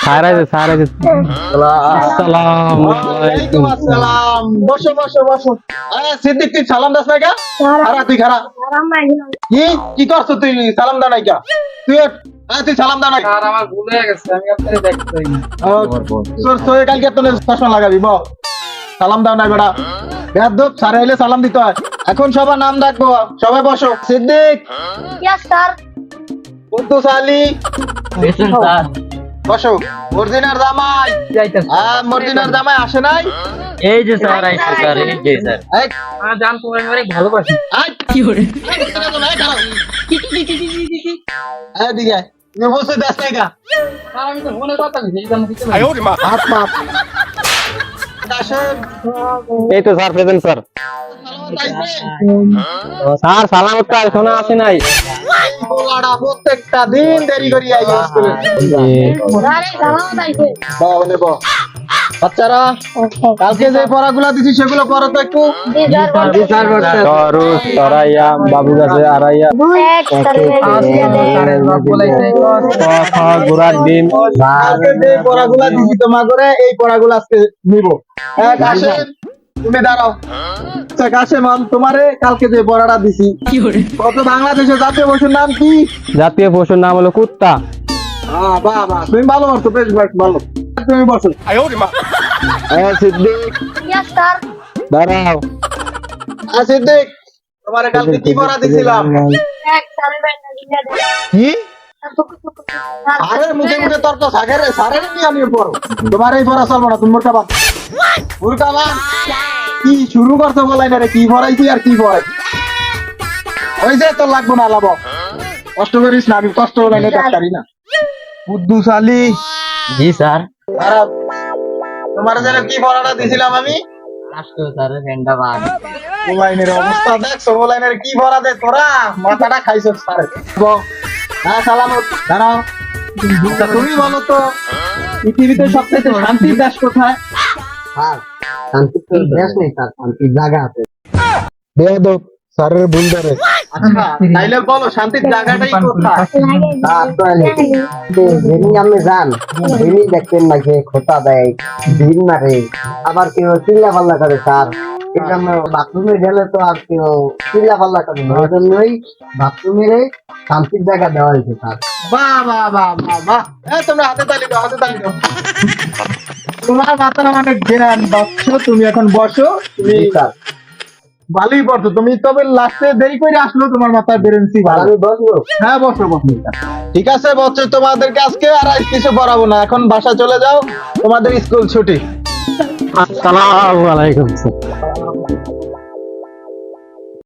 Sir আছে আসসালামু আলাইকুম। আসসালাম। বসো বসো বসো। আরে সিদ্দিক তুই সালাম দাস নাই কা? আরে তুই খারাপ কি কি করছ তুই সালাম দা নাই কা? তুই তুই সালাম দা নাই। স্যার আমার ভুল হয়ে গেছে, আমি আপনাকে দেখতেই না। তোর তোর কালকে তোর চশমা লাগাবি বল। সালাম দাও নাই বেটা। বেয়াদব স্যার এলে সালাম দিতে হয়। এখন সবার নাম ডাকবো, সবাই বসো। Siddique, Yes, sir. Kuddus Ali, sir বসো। মর্জিনার জামাই, যাইতেছে। মর্জিনার জামাই আসে নাই? এই যে স্যার আইছে স্যার, এই যে স্যার। এই, আমার জান তোমার অনেক ভালোবাসি। আই, কি করে? দিকে আয়। তুমি বসে দেশ নাই কা? স্যার আমি তো ফোনে কথা বলছি, এই জন্য কিছু না। হাত মাপ। আসেন। এই তো স্যার প্রেজেন্ট স্যার। স্যার সালামত তো এখনো আসে নাই। পোলাটা প্রত্যেকটা দিন দেরি করি আই স্কুলে। বাবা নেব। বাচ্চারা কালকে যে পড়াগুলা দিছি সেগুলো পড়ো তো একটু। তরুস তরাইয়া বাবু গাছে আড়াইয়া খ ঘোড়ার ডিম কালকে যে পড়াগুলা দিছি তোমা করে এই পড়াগুলো আজকে নিব। এক আসে, তুমি দাঁড়াও। কাশেমান তোমারে কালকে যে পড়াটা দিছি কত বাংলাদেশের জাতীয় পশুর নাম কি? জাতীয় পশুর নাম হলো কুত্তা। বাহ বাহ, তুমি ভালো পারছো, বেশ বেশ ভালো। তুমি বসো। Siddique, Yes, sir. দাঁড়াও। সিদ্দিক, তোমারে কালকে কি পড়া দিছিলাম? এক সালের বেলা দিলে কি? আরে মুখে মুখে তর্ক সাগরে সারের কি আমি পড়ো? তোমার এই পড়া চলবো না, তুমি মুরকাবান। মুরকাবান কি শুরু করছো বলাই না রে, কি পড়াইছি আর কি পড়াই? ওই যে তোর লাগবো না লাভ, কষ্ট করিস না, আমি কষ্ট বলাই না ডাক্তারি না। কুদ্দুস আলী, জি স্যার। খারাপ। তোমার যেন কি পড়াটা দিছিলাম আমি? আসতো স্যার ধন্যবাদ। মোবাইলের অবস্থা দেখছো, মোবাইলের কি পড়া দে তোরা, মাথাটা খাইছো স্যার। হ্যাঁ সালামত, দাঁড়াও। আচ্ছা, তুমি বলো তো পৃথিবীতে সবচেয়ে শান্তির দেশ কোথায়? শান্তির তো দেশ নেই স্যার, শান্তির জায়গা আছে। বেয়াদব, স্যারের ভুল ধরে। আচ্ছা তাইলে বলো শান্তির জায়গাটাই কোথায়? যিনি আপনি যান যিনি দেখতেন না যে খোটা দেয় ভিন মারে আবার কেউ চিল্লা পাল্লা করে স্যার বাথরুমে গেলে তো আর কেউ চিল্লা পাল্লা করে না, ওই জন্যই বাথরুমের শান্তির জায়গা দেওয়া হয়েছে স্যার। বাহ বাহ বাহ বাহ বাহ, তোমরা হাতে তালি দাও, হাতে তালি দাও। তোমার মাথার অনেক জ্ঞান বাচ্চ, তুমি এখন বসো। তুমি স্যার ভালোই পড়ছো তুমি, তবে লাস্টে দেরি করে আসলো তোমার মাথায় বেরেন্সি ভালো। আমি বসবো? হ্যাঁ বসো বসো। ঠিক আছে বচ্চো, তোমাদেরকে আজকে আর কিছু পড়াবো না, এখন বাসা চলে যাও, তোমাদের স্কুল ছুটি। আসসালামু আলাইকুম স্যার।